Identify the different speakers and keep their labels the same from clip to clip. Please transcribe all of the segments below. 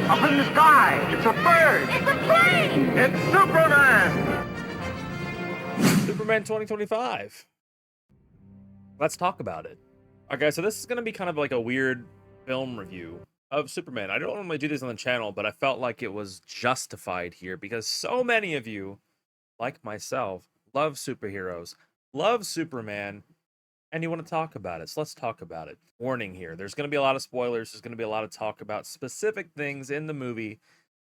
Speaker 1: Up in the sky! It's a bird!
Speaker 2: It's a plane!
Speaker 1: It's Superman!
Speaker 3: Superman 2025. Let's talk about it. Okay, so this is going to be kind of like a weird film review of Superman. I don't normally do this on the channel, but I felt like it was justified here because so many of you, like myself, love superheroes, love Superman, and you want to talk about it. So let's talk about it. Warning here, there's going to be a lot of spoilers. There's going to be a lot of talk about specific things in the movie.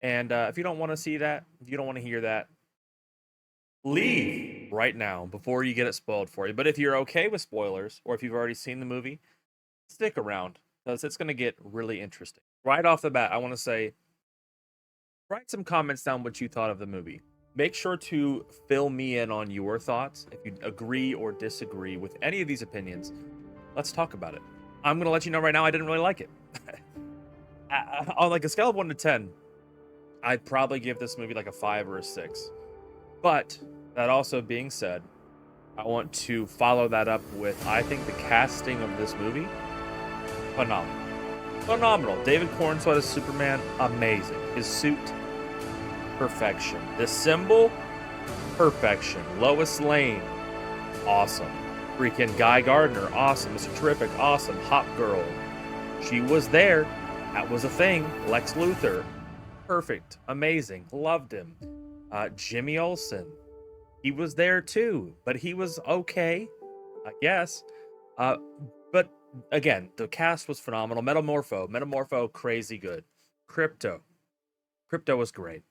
Speaker 3: And if you don't want to see that, if you don't want to hear that, leave right now before you get it spoiled for you. But if you're okay with spoilers, or if you've already seen the movie, stick around because it's going to get really interesting. Right off the bat, I want to say, write some comments down what you thought of the movie. Make sure to fill me in on your thoughts. If you agree or disagree with any of these opinions, let's talk about it. I'm going to let you know right now I didn't really like it. On like a scale of 1 to 10, I'd probably give this movie like a 5 or a 6. But that also being said, I want to follow that up with, I think the casting of this movie, phenomenal. Phenomenal. David Cornsweet as Superman, amazing. His suit, perfection. The symbol, perfection. Lois Lane, awesome. Freaking Guy Gardner, awesome. Mr. Terrific, awesome. Hot Girl, she was there. That was a thing. Lex Luthor, perfect. Amazing. Loved him. Jimmy Olsen, he was there too, but he was okay, I guess. But again, the cast was phenomenal. Metamorpho, crazy good. Crypto was great.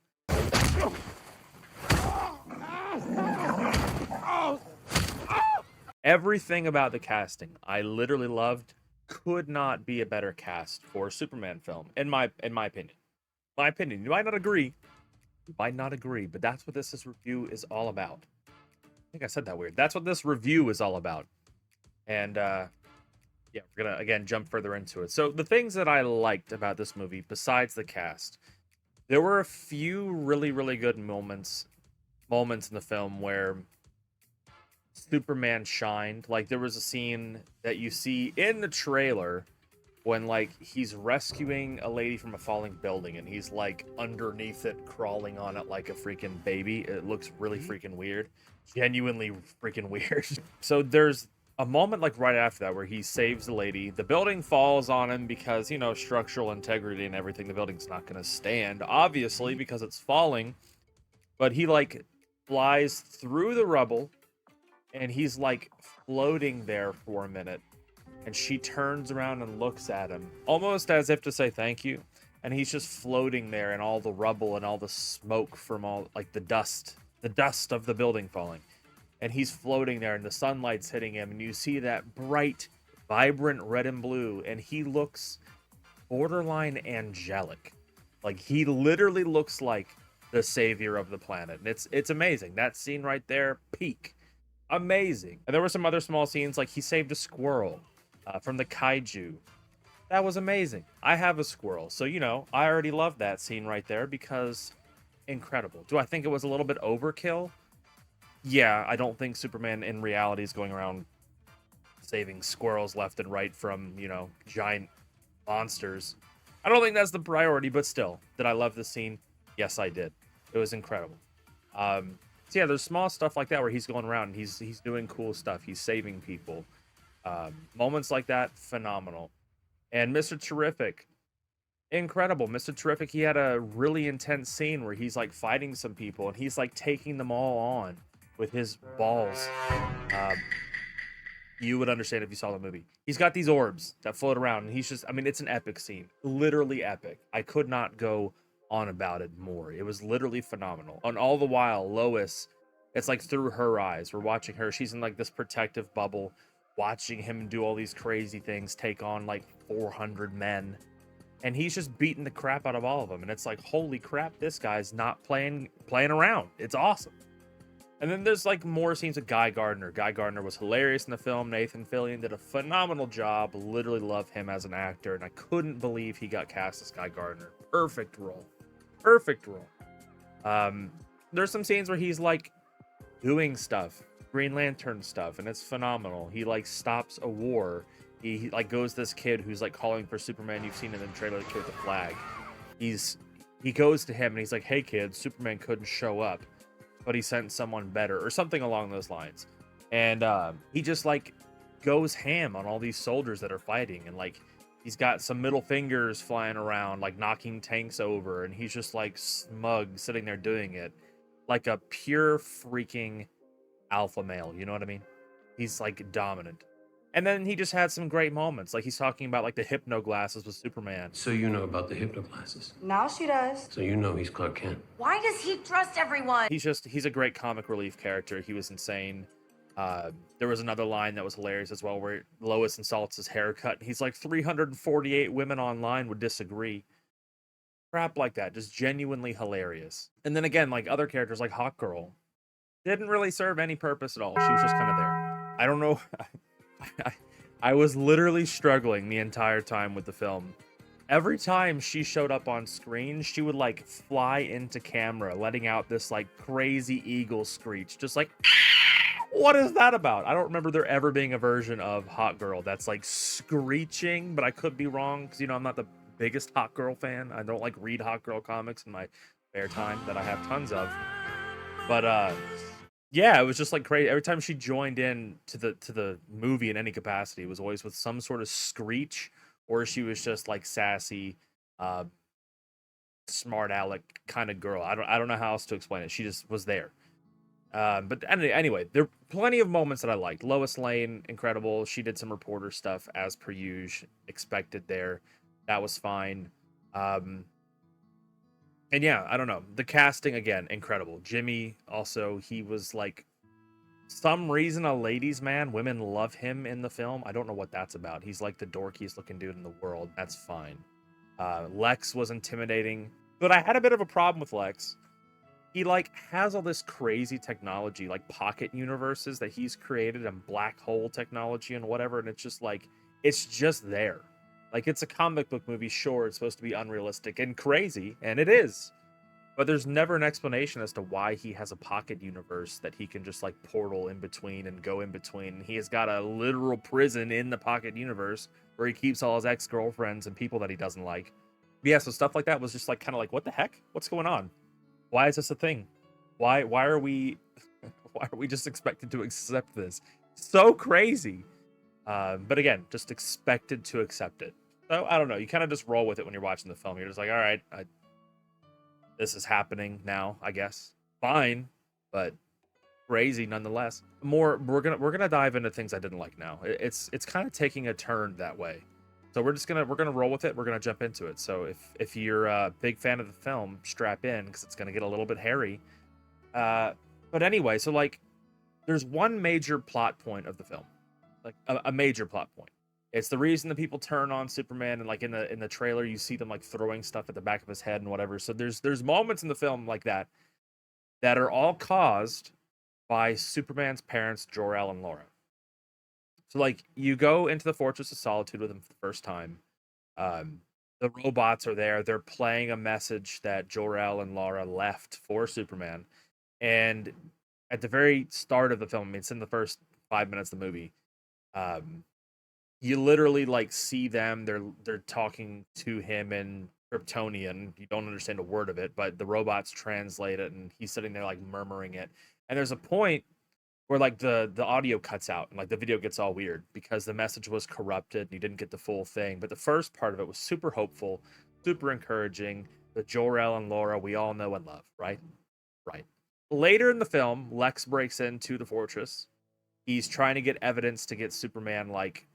Speaker 3: Everything about the casting, I literally loved. Could not be a better cast for a Superman film, in my opinion. My opinion. You might not agree. Might not agree, but that's what this review is all about. I think I said that weird. That's what this review is all about. And yeah, we're gonna again jump further into it. So the things that I liked about this movie, besides the cast, there were a few really, really good moments in the film where Superman shined. Like there was a scene that you see in the trailer when like he's rescuing a lady from a falling building and he's like underneath it crawling on it like a freaking baby. It looks really freaking weird, genuinely freaking weird. So there's a moment like right after that where he saves the lady. The building falls on him because, you know, structural integrity and everything. The building's not going to stand, obviously, because it's falling. But he like flies through the rubble and he's like floating there for a minute. And she turns around and looks at him, almost as if to say thank you. And he's just floating there in all the rubble and all the smoke from all, like the dust of the building falling. And he's floating there and the sunlight's hitting him. And you see that bright, vibrant red and blue. And he looks borderline angelic. Like he literally looks like the savior of the planet. And it's amazing. That scene right there, peak. Amazing. And there were some other small scenes, like he saved a squirrel from the kaiju. That was amazing. I have a squirrel, so you know I already love that scene right there because incredible. Do I think it was a little bit overkill? Yeah, I don't think Superman in reality is going around saving squirrels left and right from, you know, giant monsters. I don't think that's the priority, but still, did I love the scene? Yes, I did. It was incredible. So yeah, there's small stuff like that where he's going around and he's doing cool stuff. He's saving people. Moments like that, phenomenal. And Mr. Terrific, incredible. Mr. Terrific, he had a really intense scene where he's like fighting some people and he's like taking them all on with his balls. You would understand if you saw the movie. He's got these orbs that float around and he's just, I mean, it's an epic scene. Literally epic. I could not go on about it more. It was literally phenomenal. And all the while, Lois, it's like through her eyes. We're watching her. She's in like this protective bubble, watching him do all these crazy things, take on like 400 men. And he's just beating the crap out of all of them. And it's like, holy crap, this guy's not playing around. It's awesome. And then there's like more scenes with Guy Gardner. Guy Gardner was hilarious in the film. Nathan Fillion did a phenomenal job. Literally love him as an actor. And I couldn't believe he got cast as Guy Gardner. Perfect role. Perfect role. There's some scenes where he's like doing stuff, Green Lantern stuff, and it's phenomenal. He like stops a war. He like goes this kid who's like calling for Superman. You've seen in the trailer, the kid with the flag. he goes to him and he's like, "Hey kid, Superman couldn't show up, but he sent someone better," or something along those lines. And he just like goes ham on all these soldiers that are fighting, and like he's got some middle fingers flying around, like knocking tanks over, and he's just like smug sitting there doing it like a pure freaking alpha male. You know what I mean? He's like dominant. And then he just had some great moments. Like he's talking about like the hypno glasses with Superman.
Speaker 2: So you know about the hypno glasses.
Speaker 4: Now she does.
Speaker 2: So you know he's Clark Kent.
Speaker 4: Why does he trust everyone?
Speaker 3: He's a great comic relief character. He was insane. There was another line that was hilarious as well where Lois insults his haircut. And he's like, 348 women online would disagree. Crap like that. Just genuinely hilarious. And then again, like other characters like Hawk Girl didn't really serve any purpose at all. She was just kind of there. I don't know. I was literally struggling the entire time with the film. Every time she showed up on screen, she would like fly into camera, letting out this like crazy eagle screech. Just like, what is that about? I don't remember there ever being a version of Hot Girl that's like screeching, but I could be wrong because, you know, I'm not the biggest Hot Girl fan. I don't like read Hot Girl comics in my spare time that I have tons of. But yeah, it was just like crazy. Every time she joined in to the movie in any capacity, it was always with some sort of screech, or she was just like sassy, smart aleck kind of girl. I don't know how else to explain it. She just was there. But anyway, there are plenty of moments that I liked. Lois Lane, incredible. She did some reporter stuff as per usual, expected there. That was fine. And yeah, I don't know. The casting, again, incredible. Jimmy, also, he was like, some reason a ladies' man. Women love him in the film. I don't know what that's about. He's like the dorkiest looking dude in the world. That's fine. Lex was intimidating, but I had a bit of a problem with Lex. He like has all this crazy technology, like pocket universes that he's created and black hole technology and whatever, and it's just like, it's just there. Like, it's a comic book movie, sure, it's supposed to be unrealistic and crazy, and it is. But there's never an explanation as to why he has a pocket universe that he can just, like, portal in between and go in between. He has got a literal prison in the pocket universe where he keeps all his ex-girlfriends and people that he doesn't like. But yeah, so stuff like that was just, like, kind of like, what the heck? What's going on? Why is this a thing? Why are we just expected to accept this? So crazy. But again, just expected to accept it. So I don't know. You kind of just roll with it when you're watching the film. You're just like, all right, this is happening now, I guess. Fine, but crazy nonetheless. We're gonna dive into things I didn't like now. It's kind of taking a turn that way. So we're gonna roll with it. We're gonna jump into it. So if you're a big fan of the film, strap in because it's gonna get a little bit hairy. But anyway, so like, there's one major plot point of the film. Like a major plot point. It's the reason that people turn on Superman, and like in the trailer you see them like throwing stuff at the back of his head and whatever. So there's moments in the film like that are all caused by Superman's parents, Jor-El and Laura. So like, you go into the Fortress of Solitude with them for the first time. The robots are there. They're playing a message that Jor-El and Laura left for Superman. And at the very start of the film, I mean, it's in the first 5 minutes of the movie. You literally like see them. They're talking to him in Kryptonian. You don't understand a word of it, but the robots translate it, and he's sitting there like murmuring it. And there's a point where like the audio cuts out and like the video gets all weird because the message was corrupted and you didn't get the full thing. But the first part of it was super hopeful, super encouraging. The Jor-El and Laura we all know and love, right? Right. Later in the film, Lex breaks into the fortress. He's trying to get evidence to get Superman like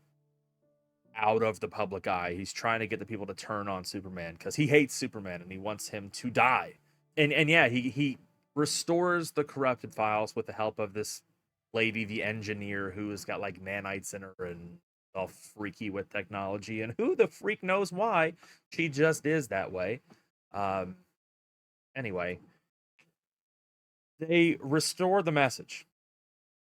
Speaker 3: out of the public eye. He's trying to get the people to turn on Superman because he hates Superman and he wants him to die. And yeah, he restores the corrupted files with the help of this lady, the engineer, who has got like nanites in her and all freaky with technology. And who the freak knows why? She just is that way. Anyway, they restore the message.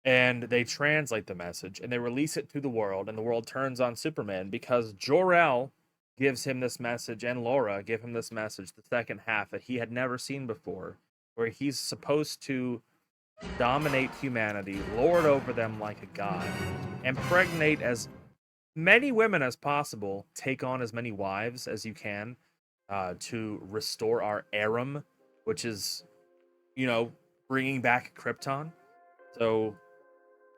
Speaker 3: And they translate the message, and they release it to the world, and the world turns on Superman because Jor-El gives him this message, and Laura give him this message, the second half that he had never seen before, where he's supposed to dominate humanity, lord over them like a god, impregnate as many women as possible, take on as many wives as you can, to restore our Aram, which is, you know, bringing back Krypton. So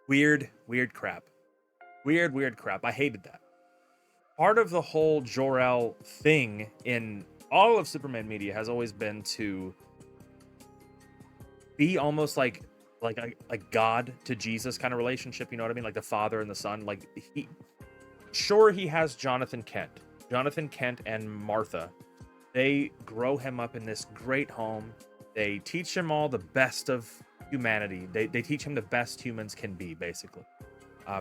Speaker 3: weird, weird crap. Weird, weird crap. I hated that. Part of the whole Jor-El thing in all of Superman media has always been to be almost like a God to Jesus kind of relationship. You know what I mean? Like the father and the son. Like he has Jonathan Kent and Martha. They grow him up in this great home. They teach him all the best of humanity. They teach him the best humans can be, basically.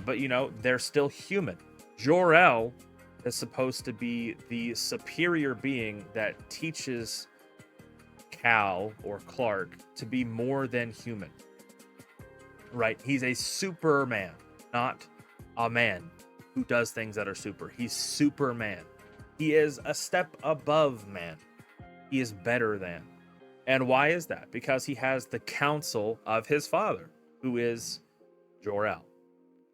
Speaker 3: But you know, they're still human. Jor-El is supposed to be the superior being that teaches Cal or Clark to be more than human. Right? He's a Superman, not a man who does things that are super. He's Superman. He is a step above man. He is better than. And why is that? Because he has the counsel of his father, who is Jor-El.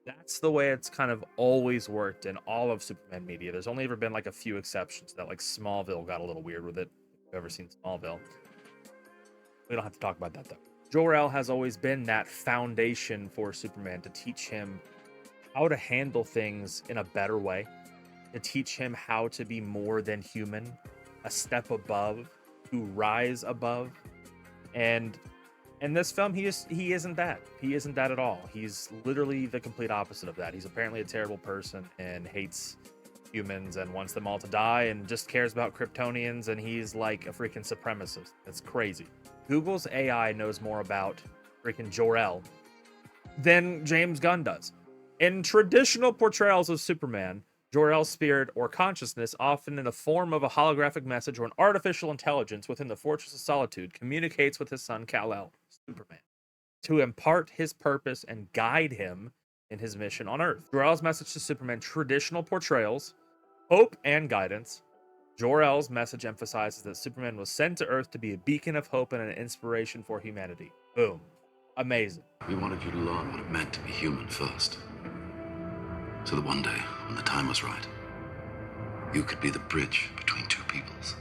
Speaker 3: That's the way it's kind of always worked in all of Superman media. There's only ever been like a few exceptions. That like Smallville got a little weird with it. If you've ever seen Smallville. We don't have to talk about that though. Jor-El has always been that foundation for Superman to teach him how to handle things in a better way, to teach him how to be more than human, a step above, to rise above. And in this film, he isn't that. He isn't that at all. He's literally the complete opposite of that. He's apparently a terrible person and hates humans and wants them all to die and just cares about Kryptonians, and he's like a freaking supremacist. That's crazy. Google's AI knows more about freaking Jor-El than James Gunn does. In traditional portrayals of Superman, Jor-El's spirit or consciousness, often in the form of a holographic message or an artificial intelligence within the Fortress of Solitude, communicates with his son Kal-El, Superman, to impart his purpose and guide him in his mission on Earth. Jor-El's message to Superman, traditional portrayals, hope and guidance. Jor-El's message emphasizes that Superman was sent to Earth to be a beacon of hope and an inspiration for humanity. Boom. Amazing.
Speaker 5: We wanted you to learn what it meant to be human first. So that one day, when the time was right, you could be the bridge between two peoples.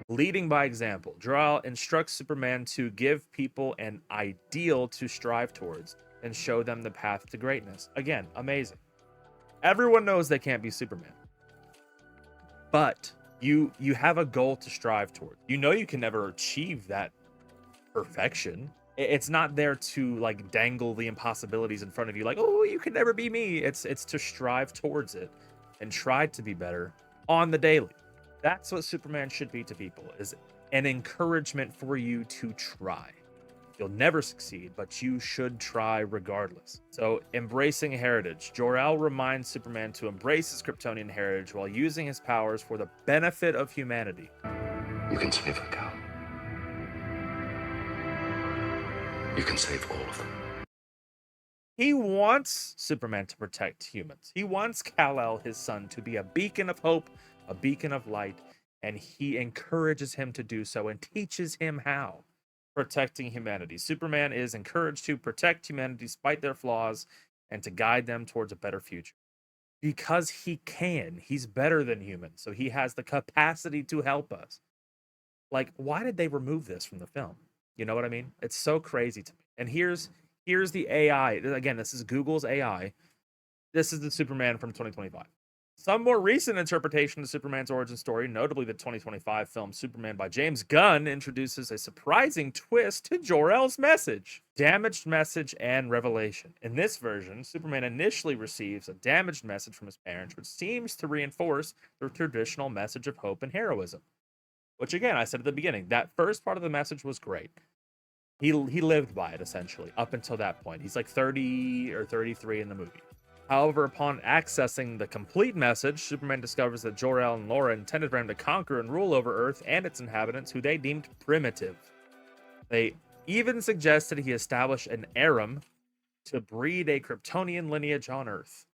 Speaker 3: Leading by example, Jor-El instructs Superman to give people an ideal to strive towards and show them the path to greatness. Again, amazing. Everyone knows they can't be Superman. But you have a goal to strive toward. You know you can never achieve that perfection. It's not there to like dangle the impossibilities in front of you like, oh, you can never be me. It's to strive towards it and try to be better on the daily. That's what Superman should be to people, is an encouragement for you to try. You'll never succeed, but you should try regardless. So, embracing heritage. Jor-El reminds Superman to embrace his Kryptonian heritage while using his powers for the benefit of humanity.
Speaker 5: You can save her, Cal. You can save all of them.
Speaker 3: He wants Superman to protect humans. He wants Kal-El, his son, to be a beacon of hope, a beacon of light, and he encourages him to do so and teaches him how. Protecting humanity. Superman is encouraged to protect humanity despite their flaws and to guide them towards a better future. Because he can. He's better than human, so he has the capacity to help us. Like, why did they remove this from the film? You know what I mean? It's so crazy to me. And here's the AI. Again, this is Google's AI. This is the Superman from 2025. Some more recent interpretation of Superman's origin story, notably the 2025 film Superman by James Gunn, introduces a surprising twist to Jor-El's message. Damaged message and revelation. In this version, Superman initially receives a damaged message from his parents, which seems to reinforce the traditional message of hope and heroism. Which, again, I said at the beginning, that first part of the message was great. He lived by it, essentially, up until that point. He's like 30 or 33 in the movie. However, upon accessing the complete message, Superman discovers that Jor-El and Laura intended for him to conquer and rule over Earth and its inhabitants, who they deemed primitive. They even suggested he establish an Aram to breed a Kryptonian lineage on Earth.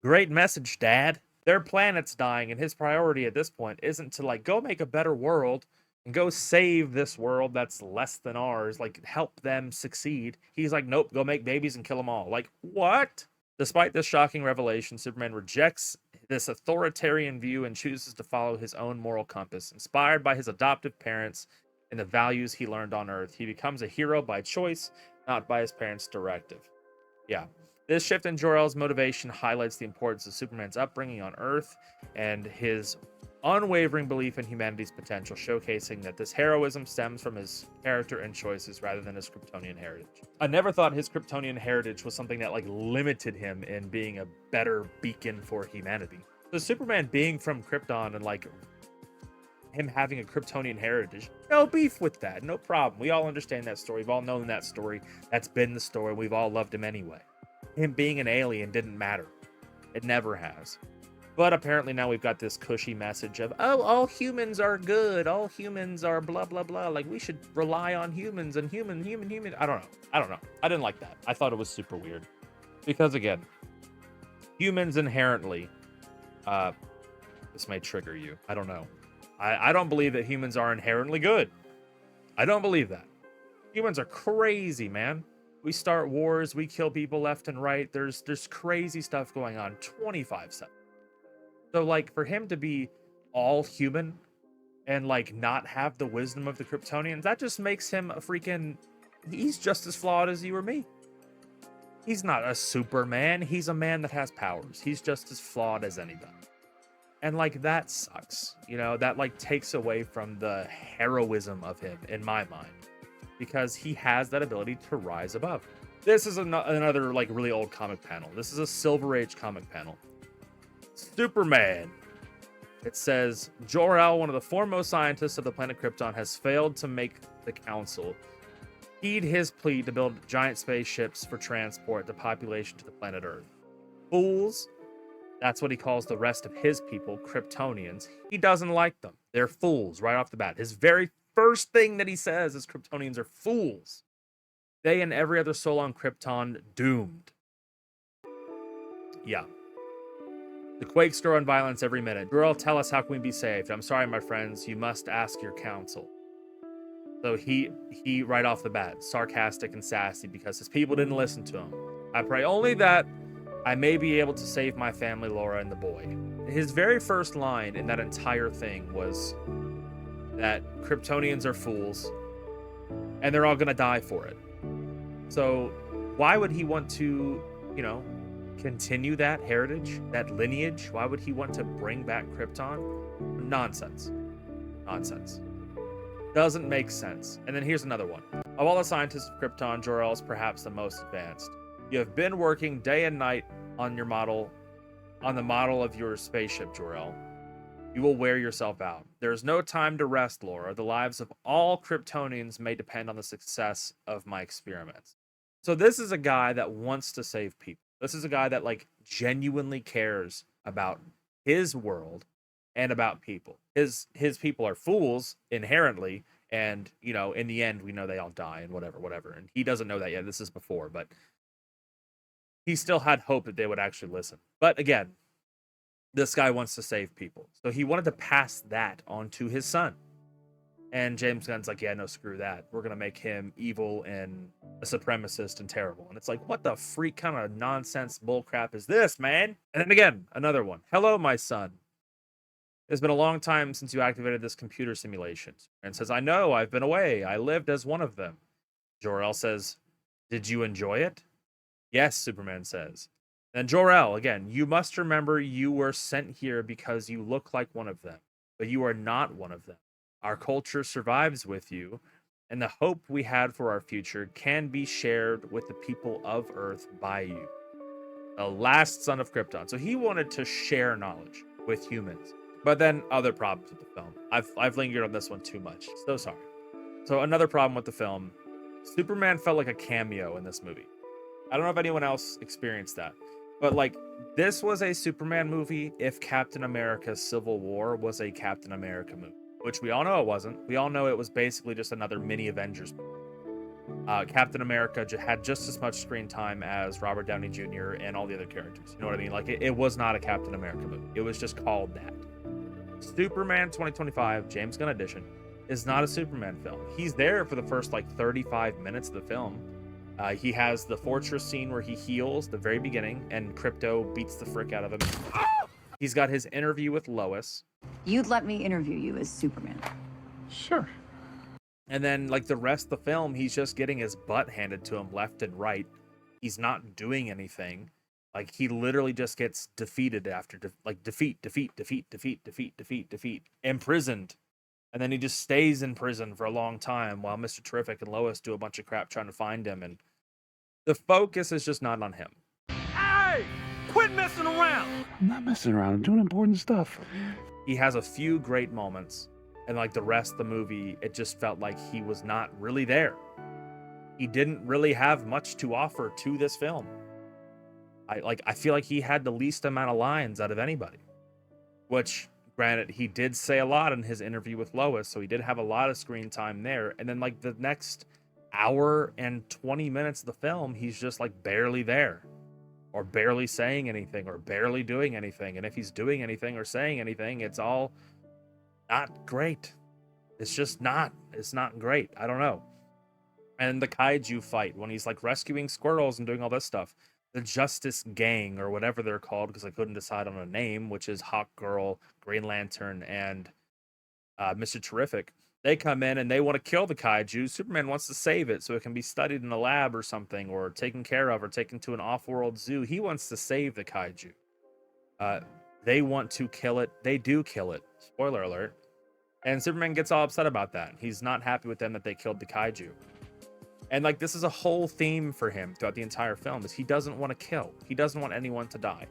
Speaker 3: Great message, Dad. Their planet's dying, and his priority at this point isn't to like go make a better world and go save this world that's less than ours, like help them succeed. He's like, nope, go make babies and kill them all. Like, what? Despite this shocking revelation, Superman rejects this authoritarian view and chooses to follow his own moral compass. Inspired by his adoptive parents and the values he learned on Earth, he becomes a hero by choice, not by his parents' directive. Yeah. This shift in Jor-El's motivation highlights the importance of Superman's upbringing on Earth and his unwavering belief in humanity's potential, showcasing that this heroism stems from his character and choices rather than his Kryptonian heritage. I never thought his Kryptonian heritage was something that like limited him in being a better beacon for humanity. So Superman being from Krypton and like him having a Kryptonian heritage, no beef with that, no problem. We all understand that story. We've all known that story. That's been the story. We've all loved him anyway. Him being an alien didn't matter. It never has. But apparently now we've got this cushy message of, oh, all humans are good. All humans are blah, blah, blah. Like, we should rely on humans and human. I don't know. I didn't like that. I thought it was super weird. Because, again, humans inherently, this may trigger you. I don't know. I don't believe that humans are inherently good. I don't believe that. Humans are crazy, man. We start wars. We kill people left and right. There's crazy stuff going on 25/7. So, like, for him to be all human and, like, not have the wisdom of the Kryptonians, that just makes him a freaking... He's just as flawed as you or me. He's not a Superman. He's a man that has powers. He's just as flawed as anybody. And, like, that sucks. You know, that, like, takes away from the heroism of him, in my mind. Because he has that ability to rise above. This is another, like, really old comic panel. This is a Silver Age comic panel. Superman. It says, Jor-El, one of the foremost scientists of the planet Krypton, has failed to make the council heed his plea to build giant spaceships for transport the population to the planet Earth. Fools. That's what he calls the rest of his people, Kryptonians. He doesn't like them. They're fools right off the bat. His very first thing that he says is Kryptonians are fools. They and every other soul on Krypton doomed. Yeah. The quakes grow in violence every minute. Girl, tell us, how can we be saved? I'm sorry, my friends. You must ask your council. So he right off the bat, sarcastic and sassy because his people didn't listen to him. I pray only that I may be able to save my family, Laura, and the boy. His very first line in that entire thing was that Kryptonians are fools and they're all going to die for it. So why would he want to, you know, continue that heritage, that lineage? Why would he want to bring back Krypton? Nonsense. Doesn't make sense. And then here's another one. Of all the scientists of Krypton, Jor-El is perhaps the most advanced. You have been working day and night on the model of your spaceship, Jor-El. You will wear yourself out. There is no time to rest, Laura. The lives of all Kryptonians may depend on the success of my experiments. So this is a guy that wants to save people. This is a guy that, like, genuinely cares about his world and about people. His people are fools inherently, and, you know, in the end, we know they all die and whatever. And he doesn't know that yet. This is before, but he still had hope that they would actually listen. But again, this guy wants to save people. So he wanted to pass that on to his son. And James Gunn's like, yeah, no, screw that. We're going to make him evil and a supremacist and terrible. And it's like, what the freak kind of nonsense bullcrap is this, man? And then again, another one. Hello, my son. It's been a long time since you activated this computer simulation. And says, I know, I've been away. I lived as one of them. Jor-El says, did you enjoy it? Yes, Superman says. And Jor-El, again, you must remember you were sent here because you look like one of them, but you are not one of them. Our culture survives with you, and the hope we had for our future can be shared with the people of Earth by you. The last son of Krypton. So he wanted to share knowledge with humans. But then other problems with the film. I've lingered on this one too much. So sorry. So another problem with the film. Superman felt like a cameo in this movie. I don't know if anyone else experienced that. But, like, this was a Superman movie if Captain America's Civil War was a Captain America movie. Which we all know it wasn't. We all know it was basically just another mini Avengers movie. Captain America had just as much screen time as Robert Downey Jr. and all the other characters. You know what I mean? Like, it was not a Captain America movie. It was just called that. Superman 2025, James Gunn edition, is not a Superman film. He's there for the first, like, 35 minutes of the film. He has the fortress scene where he heals, the very beginning, and Krypto beats the frick out of him. He's got his interview with Lois.
Speaker 6: You'd let me interview you as Superman.
Speaker 1: Sure.
Speaker 3: And then, like, the rest of the film, he's just getting his butt handed to him left and right. He's not doing anything. Like, he literally just gets defeated after, defeat, imprisoned. And then he just stays in prison for a long time while Mr. Terrific and Lois do a bunch of crap trying to find him. And the focus is just not on him.
Speaker 1: Hey! Quit messing around!
Speaker 7: I'm not messing around. I'm doing important stuff.
Speaker 3: He has a few great moments. And like the rest of the movie, it just felt like he was not really there. He didn't really have much to offer to this film. I feel like he had the least amount of lines out of anybody. Which, granted, he did say a lot in his interview with Lois, so he did have a lot of screen time there. And then like the next hour and 20 minutes of the film, he's just like barely there. Or barely saying anything, or barely doing anything. And if he's doing anything or saying anything, it's all not great. It's just not. It's not great. I don't know. And the kaiju fight, when he's like rescuing squirrels and doing all this stuff, the Justice Gang, or whatever they're called, because I couldn't decide on a name, which is Hawk Girl, Green Lantern, and Mr. Terrific, they come in and they want to kill the kaiju. Superman wants to save it so it can be studied in a lab or something, or taken care of, or taken to an off-world zoo. He wants to save the kaiju. They want to kill it. They do kill it. Spoiler alert. And Superman gets all upset about that. He's not happy with them that they killed the kaiju. And like, this is a whole theme for him throughout the entire film, is he doesn't want to kill. He doesn't want anyone to die.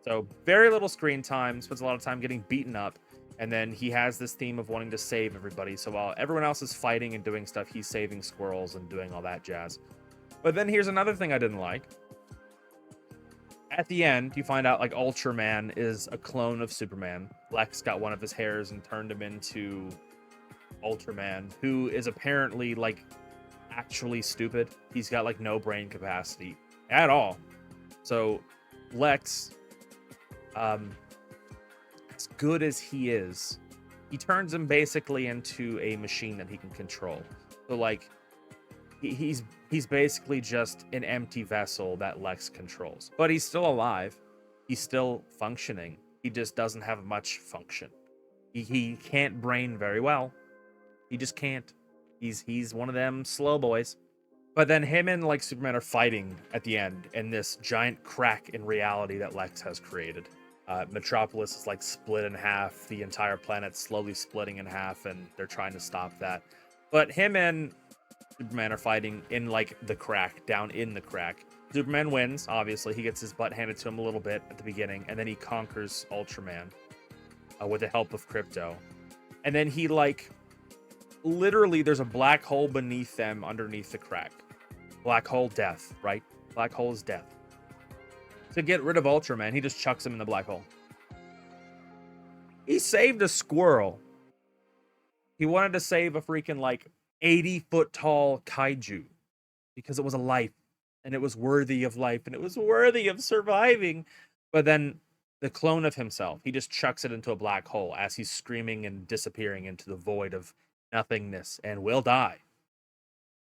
Speaker 3: So very little screen time, spends a lot of time getting beaten up. And then he has this theme of wanting to save everybody. So while everyone else is fighting and doing stuff, he's saving squirrels and doing all that jazz. But then here's another thing I didn't like. At the end, you find out like Ultraman is a clone of Superman. Lex got one of his hairs and turned him into Ultraman, who is apparently like actually stupid. He's got like no brain capacity at all. So Lex, as good as he is, he turns him basically into a machine that he can control. So like he's basically just an empty vessel that Lex controls. But he's still alive. He's still functioning. He just doesn't have much function. He can't brain very well. He just can't. He's one of them slow boys. But then him and like Superman are fighting at the end in this giant crack in reality that Lex has created. Metropolis is like split in half. The entire planet's slowly splitting in half, and they're trying to stop that. But him and Superman are fighting in like the crack, down in the crack. Superman wins, obviously. He gets his butt handed to him a little bit at the beginning, and then he conquers Ultraman with the help of Krypto. And then he like, literally there's a black hole beneath them underneath the crack. Black hole death, right? Black hole is death. To get rid of Ultraman, he just chucks him in the black hole. He saved a squirrel. He wanted to save a freaking like 80-foot tall kaiju because it was a life, and it was worthy of life, and it was worthy of surviving. But then the clone of himself, he just chucks it into a black hole as he's screaming and disappearing into the void of nothingness and will die.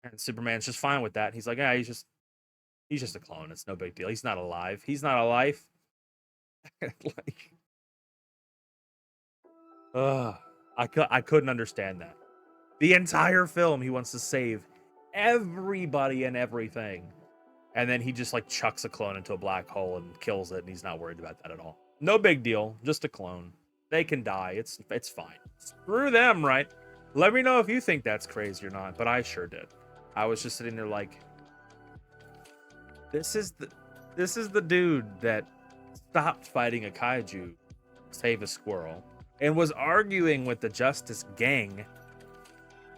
Speaker 3: And Superman's just fine with that. He's like, yeah, he's just a clone. It's no big deal. He's not alive. He's not alive. Like, I couldn't understand that. The entire film, he wants to save everybody and everything. And then he just like chucks a clone into a black hole and kills it, and he's not worried about that at all. No big deal. Just a clone. They can die. It's fine. Screw them, right? Let me know if you think that's crazy or not, but I sure did. I was just sitting there like, this is the dude that stopped fighting a kaiju to save a squirrel and was arguing with the Justice Gang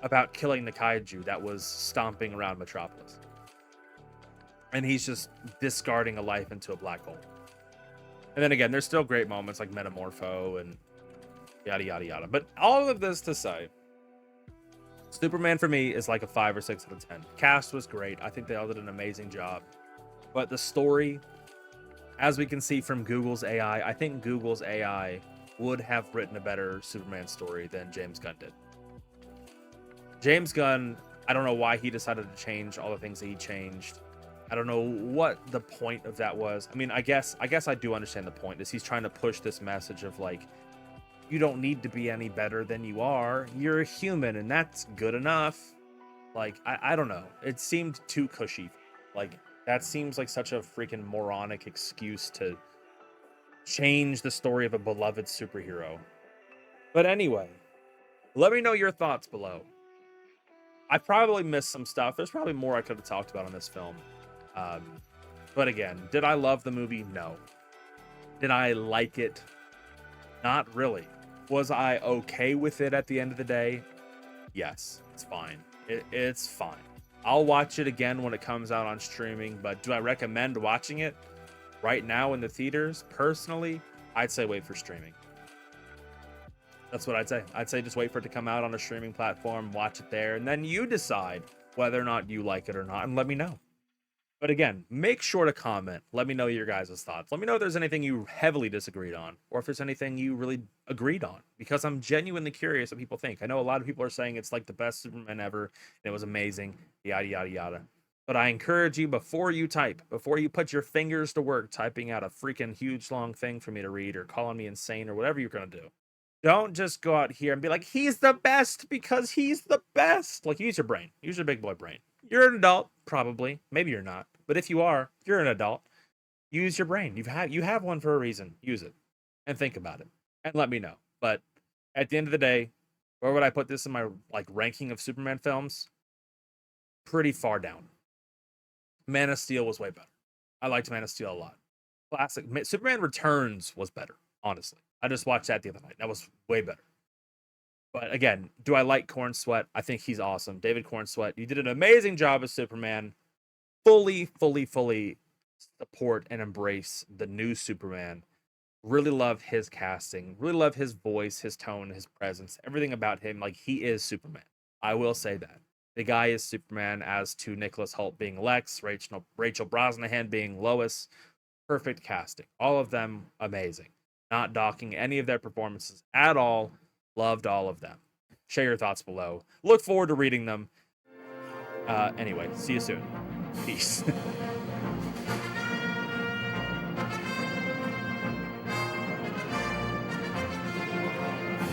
Speaker 3: about killing the kaiju that was stomping around Metropolis. And he's just discarding a life into a black hole. And then again, there's still great moments like Metamorpho and yada, yada, yada. But all of this to say, Superman for me is like a 5 or 6 out of 10. Cast was great. I think they all did an amazing job. But the story, as we can see from Google's AI, I think Google's AI would have written a better Superman story than James Gunn did. James Gunn, I don't know why he decided to change all the things that he changed. I don't know what the point of that was. I mean, I guess I do understand the point. Is he's trying to push this message of like, you don't need to be any better than you are. You're a human, and that's good enough. Like, I don't know. It seemed too cushy. Like, that seems like such a freaking moronic excuse to change the story of a beloved superhero. But anyway, let me know your thoughts below. I probably missed some stuff. There's probably more I could have talked about on this film. But again, did I love the movie? No. Did I like it? Not really. Was I okay with it at the end of the day? Yes, it's fine. It's fine. I'll watch it again when it comes out on streaming, but do I recommend watching it right now in the theaters? Personally, I'd say wait for streaming. That's what I'd say. I'd say just wait for it to come out on a streaming platform, watch it there, and then you decide whether or not you like it or not, and let me know. But again, make sure to comment. Let me know your guys' thoughts. Let me know if there's anything you heavily disagreed on, or if there's anything you really agreed on, because I'm genuinely curious what people think. I know a lot of people are saying it's like the best Superman ever, and it was amazing, yada, yada, yada. But I encourage you, before you type, before you put your fingers to work typing out a freaking huge long thing for me to read, or calling me insane, or whatever you're going to do, don't just go out here and be like, he's the best because he's the best. Like, use your brain. Use your big boy brain. You're an adult, probably. Maybe you're not. But if you are, you're an adult. Use your brain. You have one for a reason. Use it. And think about it. And let me know. But at the end of the day, where would I put this in my ranking of Superman films? Pretty far down. Man of Steel was way better. I liked Man of Steel a lot. Classic. Superman Returns was better, honestly. I just watched that the other night. That was way better. But again, do I like Corn Sweat? I think he's awesome. David Corn Sweat, you did an amazing job as Superman. Fully support and embrace the new Superman. Really love his casting. Really love his voice, his tone, his presence. Everything about him. Like, he is Superman. I will say that. The guy is Superman, as to Nicholas Hoult being Lex, Rachel Brosnahan being Lois. Perfect casting. All of them amazing. Not docking any of their performances at all. Loved all of them. Share your thoughts below. Look forward to reading them. Anyway, see you soon. Peace.